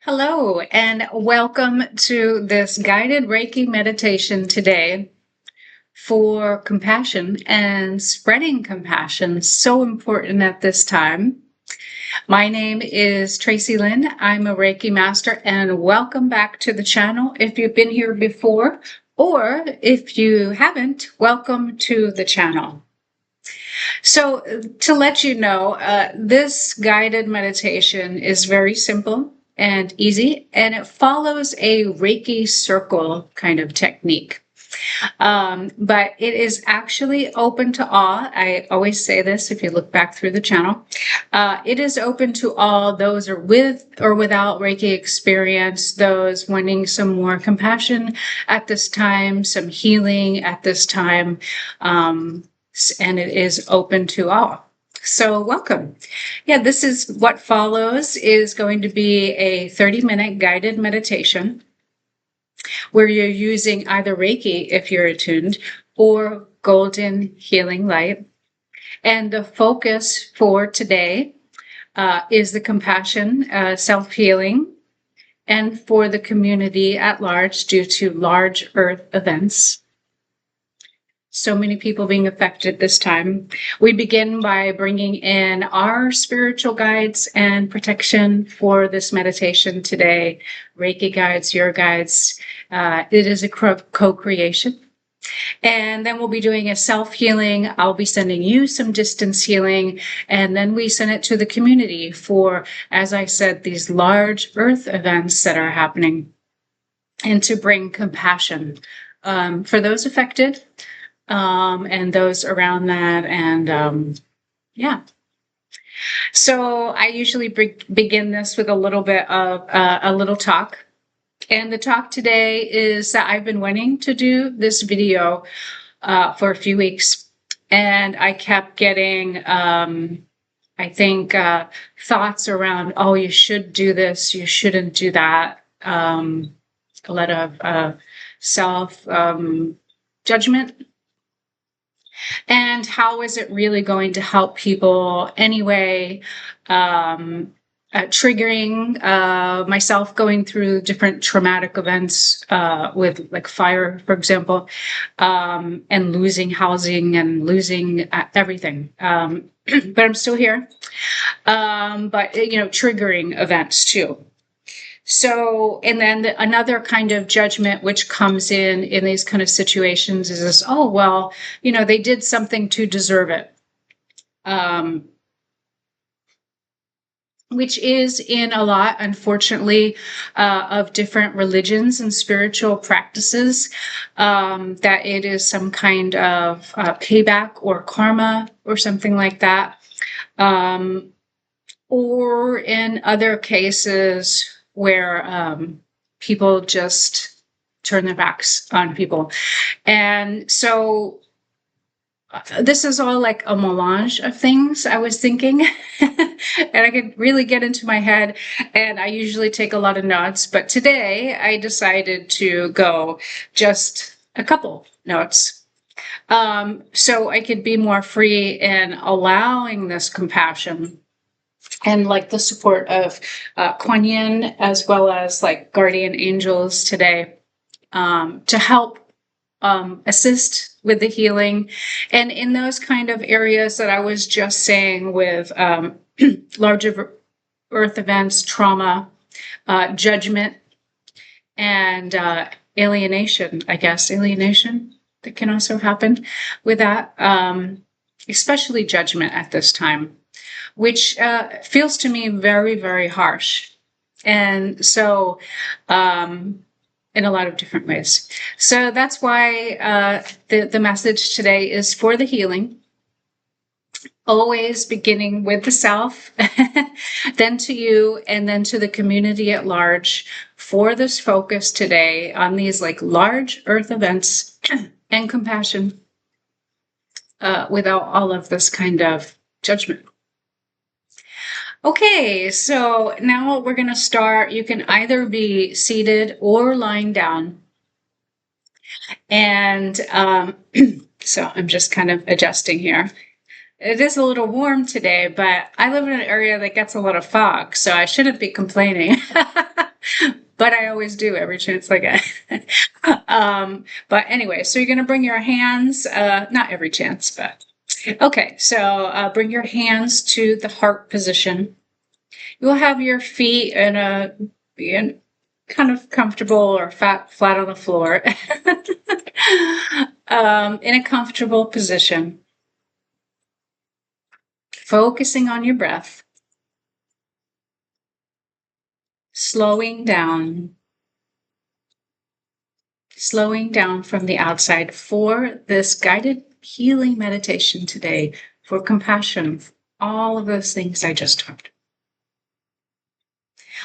Hello, and welcome to this guided Reiki meditation today for compassion and spreading compassion. So important at this time. My name is Tracy Lynn. I'm a Reiki master, and welcome back to the channel. If you've been here before, or if you haven't, welcome to the channel. So, to let you know, this guided meditation is very simple and easy, and it follows a Reiki circle kind of technique. But it is actually open to all. I always say this if you look back through the channel. It is open to all those are with or without Reiki experience, those wanting some more compassion at this time, some healing at this time. And it is open to all. So welcome. Yeah, this is what follows is going to be a 30-minute guided meditation where you're using either Reiki if you're attuned or golden healing light. And the focus for today is the compassion, self-healing, and for the community at large due to large earth events. So many people being affected this time. We begin by bringing in our spiritual guides and protection for this meditation today. Reiki guides, your guides. It is a co-creation. And then we'll be doing a self-healing. I'll be sending you some distance healing. And then we send it to the community for, as I said, these large earth events that are happening and to bring compassion for those affected. And those around that. And yeah. So I usually begin this with a little bit of a little talk. And the talk today is that I've been wanting to do this video for a few weeks. And I kept getting, I think, thoughts around, oh, you should do this, you shouldn't do that. A lot of self judgment. And how is it really going to help people anyway? Triggering myself going through different traumatic events with like fire, for example, and losing housing and losing everything. But I'm still here. But, triggering events too. So, and then another kind of judgment which comes in these kind of situations is this, oh, well, they did something to deserve it. Which is in a lot, unfortunately, of different religions and spiritual practices, that it is some kind of payback or karma or something like that. Or in other cases, where people just turn their backs on people. And so this is all like a melange of things I was thinking. And I could really get into my head, and I usually take a lot of notes. But today I decided to go just a couple notes. So I could be more free in allowing this compassion and like the support of Quan as well as like guardian angels today to help assist with the healing. And in those kind of areas that I was just saying with larger earth events, trauma, judgment, and alienation, I guess, alienation that can also happen with that, especially judgment at this time, which feels to me very, very harsh. And so, in a lot of different ways. So that's why the message today is for the healing, always beginning with the self, then to you, and then to the community at large for this focus today on these like large earth events and compassion without all of this kind of judgment. Okay, so now we're going to start. You can either be seated or lying down. And so I'm just kind of adjusting here. It is a little warm today, but I live in an area that gets a lot of fog, so I shouldn't be complaining. But I always do every chance I get. But anyway, so you're going to bring your hands, not every chance, but okay. So bring your hands to the heart position. You'll have your feet in kind of comfortable or flat on the floor, in a comfortable position. Focusing on your breath, slowing down from the outside for this guided healing meditation today for compassion, all of those things I just talked.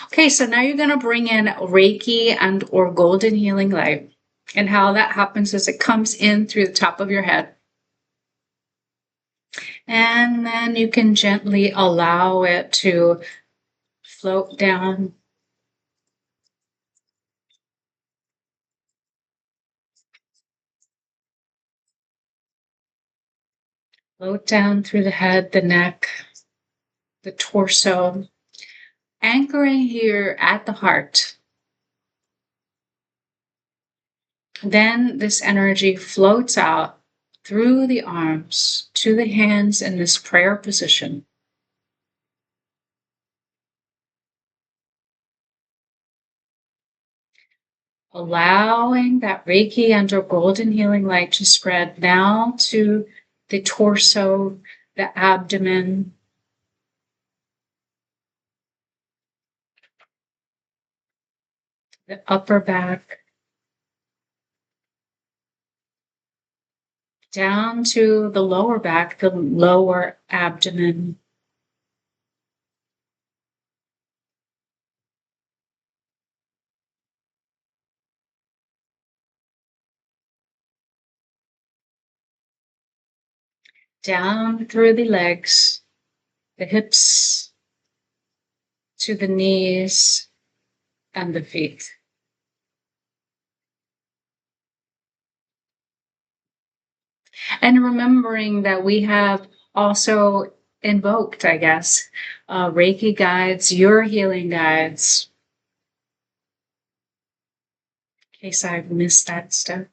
Okay, so now you're going to bring in Reiki and or golden healing light. And how that happens is it comes in through the top of your head. And then you can gently allow it to float down through the head, the neck, the torso, anchoring here at the heart. Then this energy floats out through the arms to the hands in this prayer position. Allowing that Reiki and or golden healing light to spread now to the torso, the abdomen, the upper back, down to the lower back, the lower abdomen, down through the legs, the hips, to the knees and the feet. And remembering that we have also invoked, I guess, Reiki guides, your healing guides, in case I've missed that step,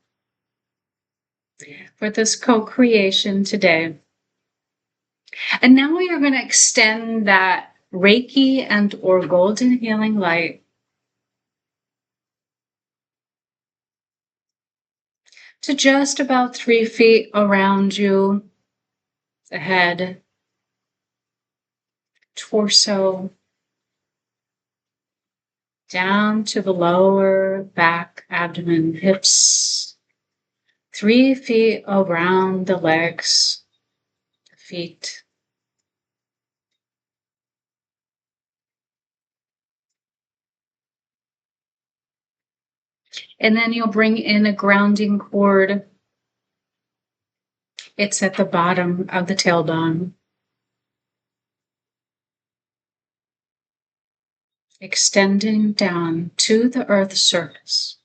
for this co-creation today. And now we are going to extend that Reiki and or golden healing light to just about 3 feet around you, the head, torso, down to the lower back, abdomen, hips, 3 feet around the legs, the feet. And then you'll bring in a grounding cord. It's at the bottom of the tailbone. Extending down to the earth's surface.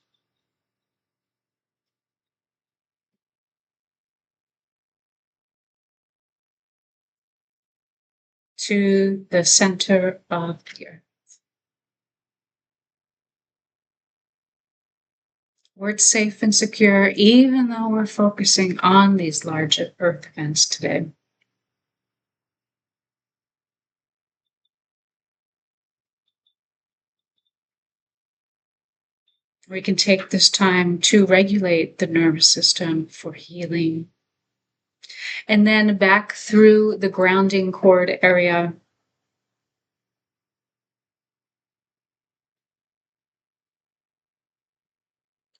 To the center of the earth. Where it's safe and secure, even though we're focusing on these large earth events today. We can take this time to regulate the nervous system for healing. And then back through the grounding cord area.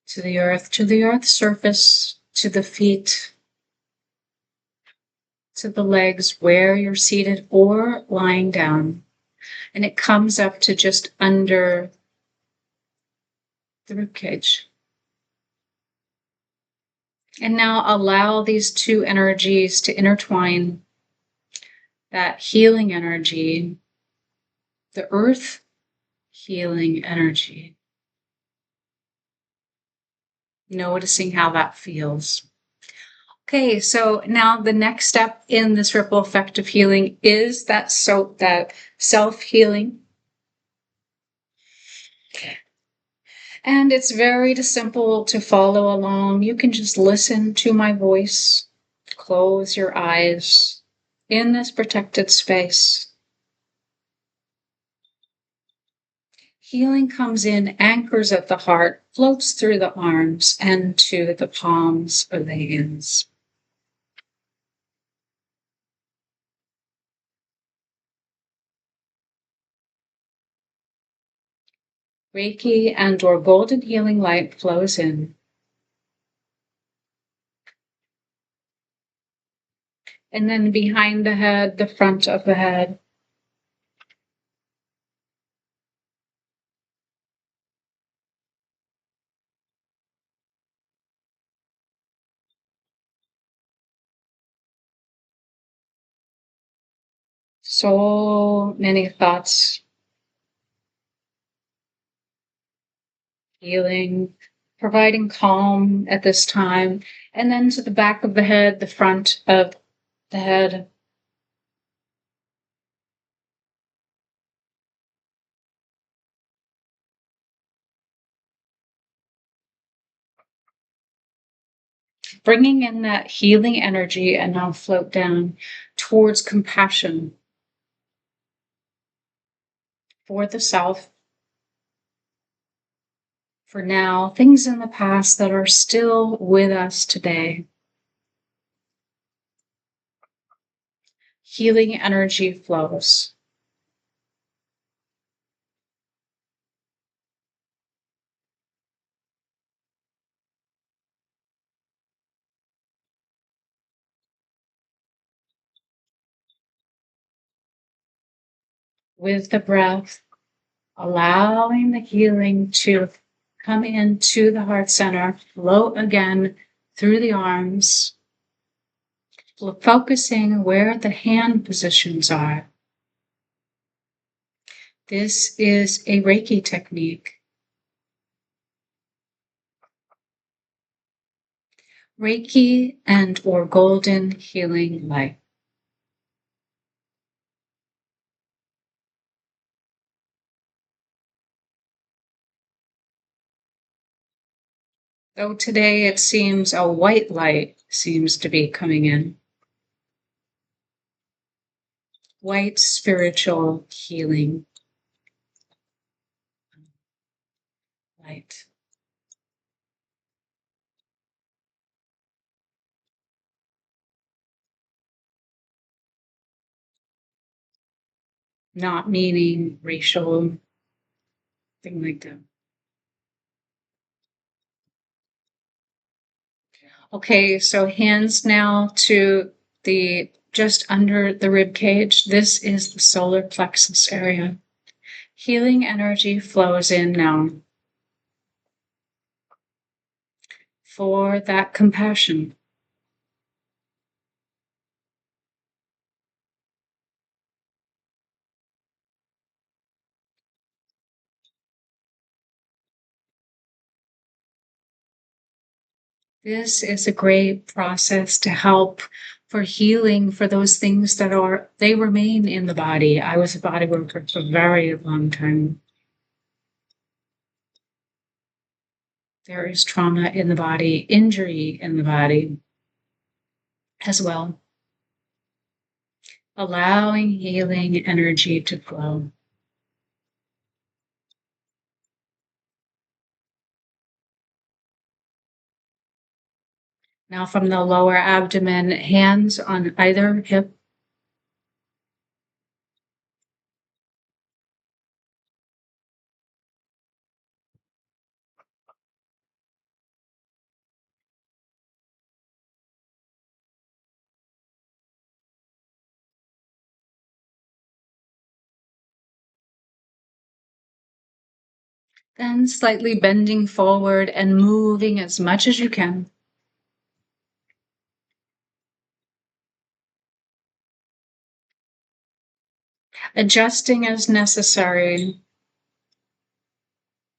To the earth's surface, to the feet, to the legs where you're seated or lying down. And it comes up to just under the ribcage. And now allow these two energies to intertwine. That healing energy, the earth healing energy. Noticing how that feels. Okay, so now the next step in this ripple effect of healing is that self-healing. And it's very simple to follow along. You can just listen to my voice, close your eyes in this protected space. Healing comes in, anchors at the heart, floats through the arms and to the palms of the hands. Reiki and/or golden healing light flows in. And then behind the head, the front of the head. So many thoughts, healing, providing calm at this time. And then to the back of the head, the front of the head. Bringing in that healing energy and now float down towards compassion for the self, for now, things in the past that are still with us today. Healing energy flows. With the breath, allowing the healing to come into the heart center, float again through the arms, focusing where the hand positions are. This is a Reiki technique. Reiki and/or golden healing light. Though today it seems a white light seems to be coming in. White spiritual healing light. Not meaning racial, thing like that. Okay, so hands now to the just under the rib cage. This is the solar plexus area. Healing energy flows in now for that compassion. This is a great process to help for healing for those things that they remain in the body. I was a body worker for a very long time. There is trauma in the body, injury in the body as well. Allowing healing energy to flow. Now from the lower abdomen, hands on either hip. Then slightly bending forward and moving as much as you can. Adjusting as necessary.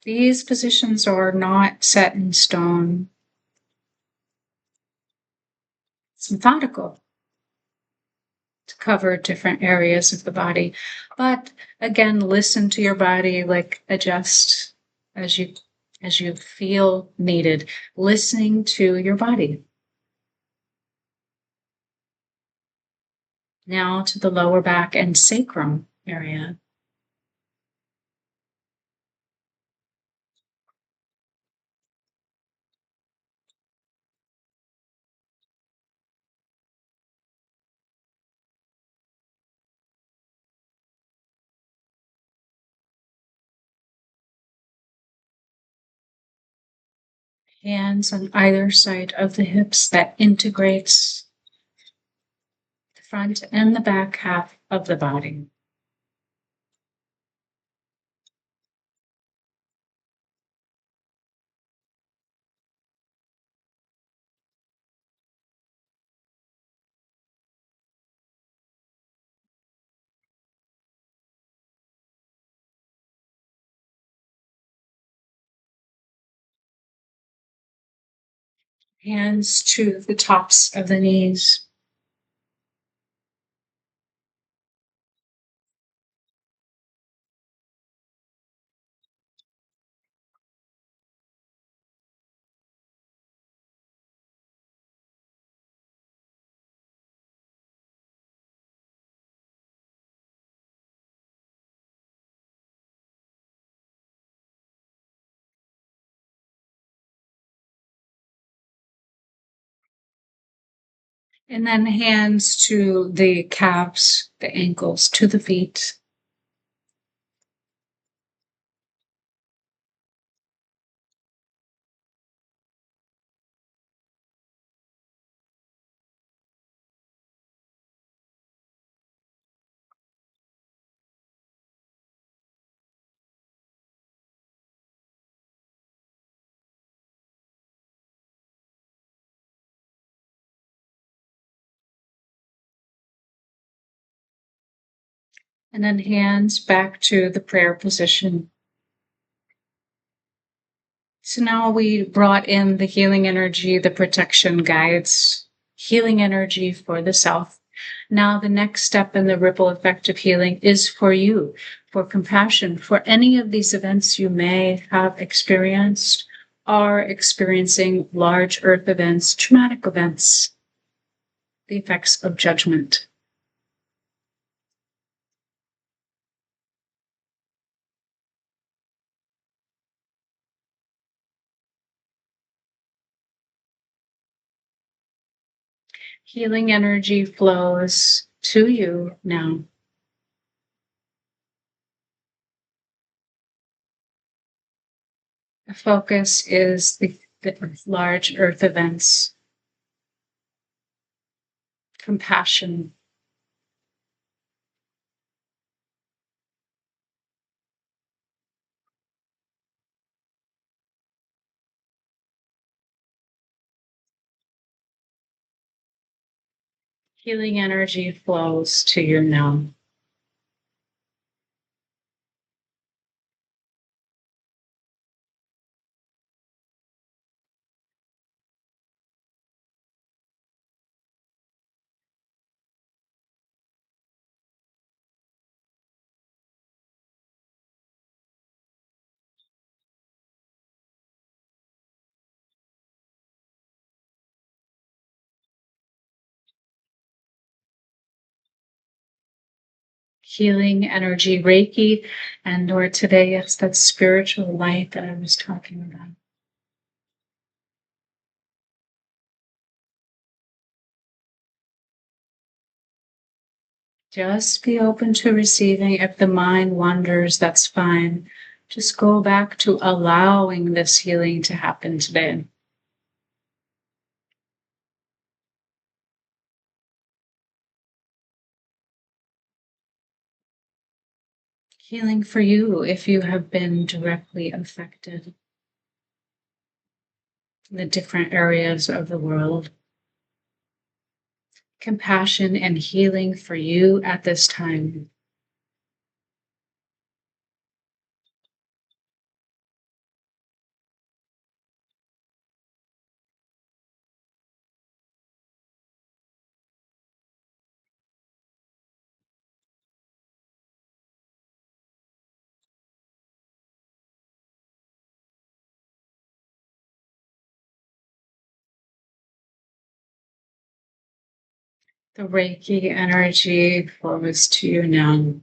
These positions are not set in stone. It's methodical to cover different areas of the body. But again, listen to your body, like adjust as you feel needed, listening to your body. Now to the lower back and sacrum area. Hands on either side of the hips that integrates the front and the back half of the body. Hands to the tops of the knees. And then hands to the calves, the ankles, to the feet. And then hands back to the prayer position. So now we brought in the healing energy, the protection guides, healing energy for the self. Now the next step in the ripple effect of healing is for you, for compassion, for any of these events you may have experienced, are experiencing large earth events, traumatic events, the effects of judgment. Healing energy flows to you now. The focus is the large earth events, compassion. Healing energy flows to you now. Healing energy, Reiki, and or today it's that spiritual light that I was talking about. Just be open to receiving. If the mind wanders, that's fine. Just go back to allowing this healing to happen today. Healing for you if you have been directly affected in the different areas of the world. Compassion and healing for you at this time. The Reiki energy flows to you now.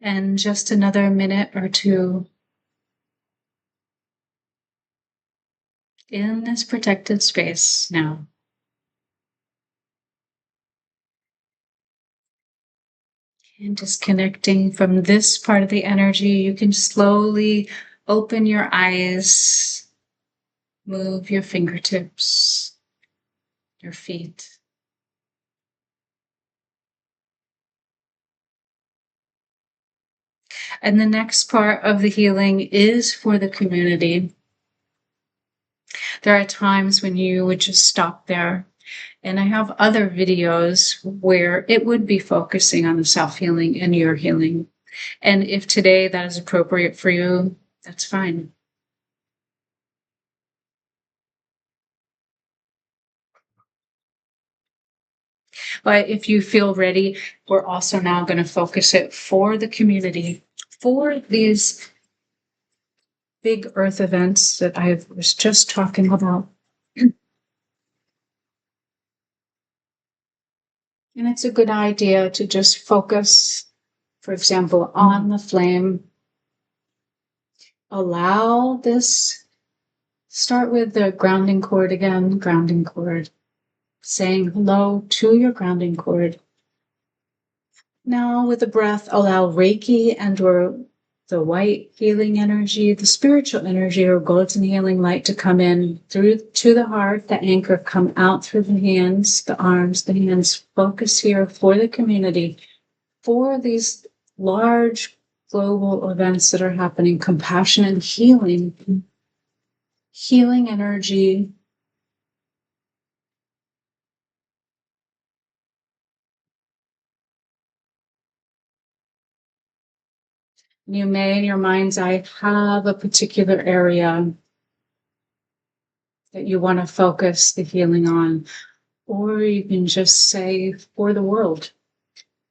And just another minute or two in this protected space now. And just connecting from this part of the energy, you can slowly open your eyes, move your fingertips, your feet. And the next part of the healing is for the community. There are times when you would just stop there. And I have other videos where it would be focusing on the self-healing and your healing. And if today that is appropriate for you, that's fine. But if you feel ready, we're also now going to focus it for the community, for these big earth events that I was just talking about. And it's a good idea to just focus, for example, on the flame. Allow this, start with the grounding cord again, grounding cord, saying hello to your grounding cord. Now with the breath, allow Reiki and or the white healing energy, the spiritual energy or golden healing light to come in through to the heart, the anchor, come out through the hands, the arms, the hands. Focus here for the community, for these large global events that are happening, compassion and healing, healing energy. You may, in your mind's eye, have a particular area that you want to focus the healing on, or you can just say for the world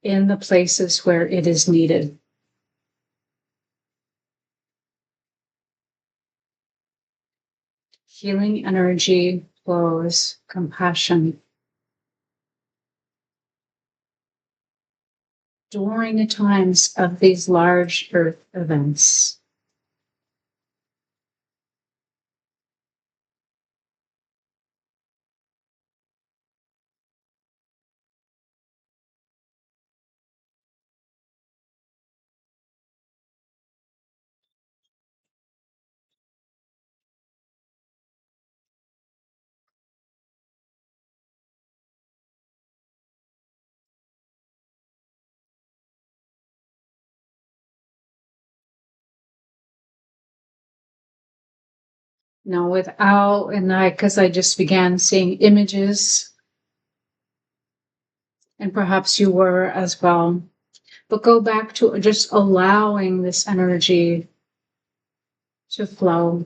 in the places where it is needed. Healing energy flows, compassion. During the times of these large earth events. No, without, and because I just began seeing images, and perhaps you were as well. But go back to just allowing this energy to flow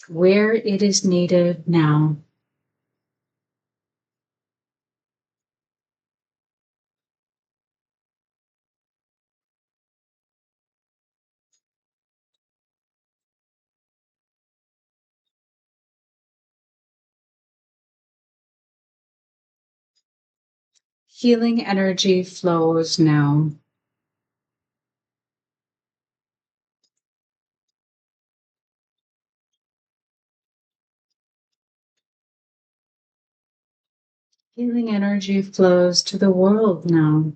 where it is needed now. Healing energy flows now. Healing energy flows to the world now.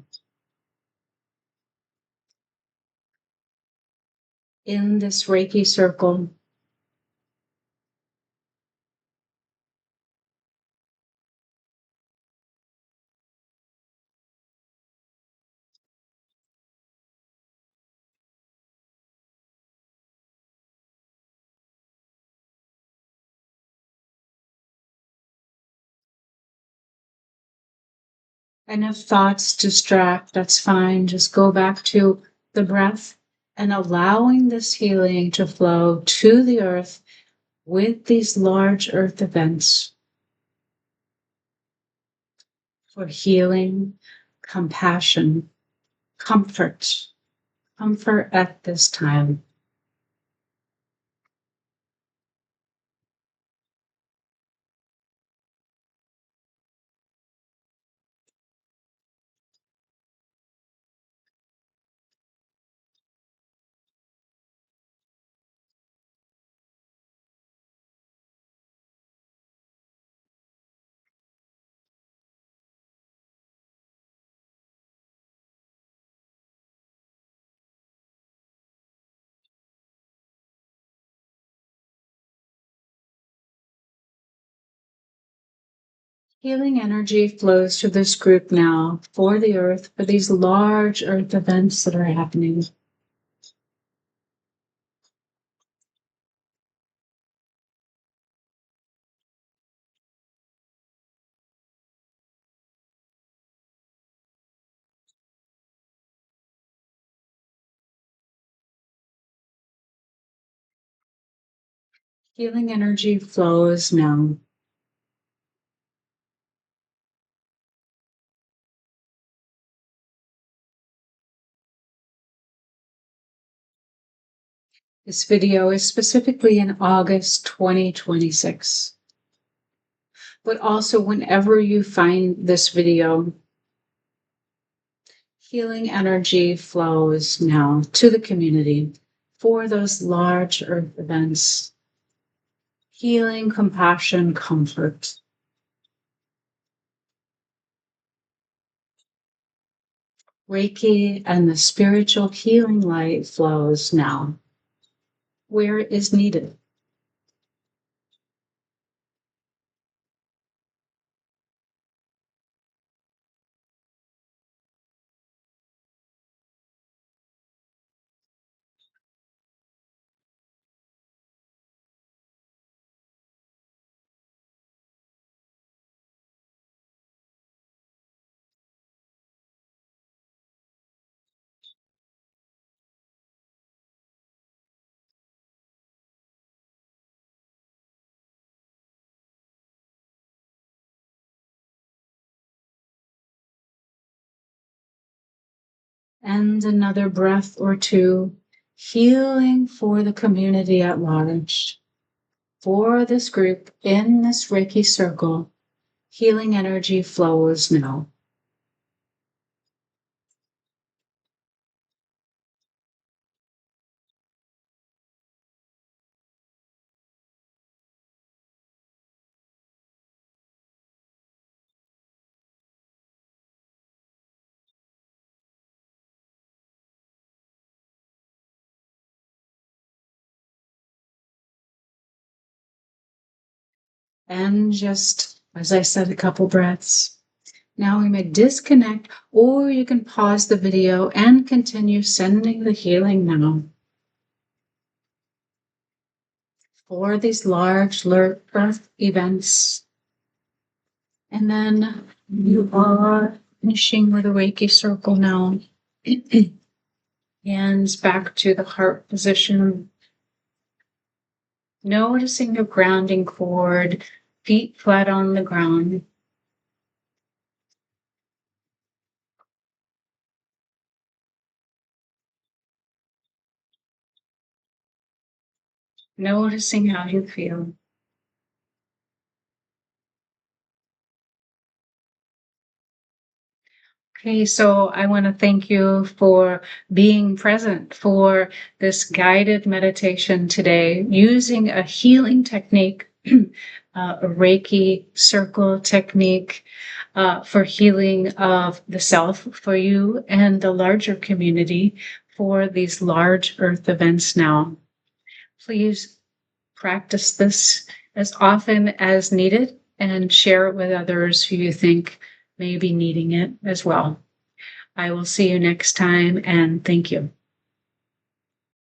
In this Reiki circle, And if thoughts distract, that's fine. Just go back to the breath and allowing this healing to flow to the earth with these large earth events for healing, compassion, comfort at this time. Healing energy flows to this group now for the earth, for these large earth events that are happening. Healing energy flows now. This video is specifically in August 2026. But also whenever you find this video, healing energy flows now to the community for those large earth events. Healing, compassion, comfort. Reiki and the spiritual healing light flows now where it is needed. And another breath or two, healing for the community at large, for this group in this Reiki circle. Healing energy flows now. And just, as I said, a couple breaths. Now we may disconnect, or you can pause the video and continue sending the healing now for these large earth events. And then you are finishing with a Reiki circle now. Hands back to the heart position. Noticing your grounding cord, feet flat on the ground. Noticing how you feel. Okay, so I want to thank you for being present for this guided meditation today using a healing technique, a Reiki circle technique for healing of the self for you and the larger community for these large earth events now. Please practice this as often as needed and share it with others who you think may be needing it as well. I will see you next time, and thank you.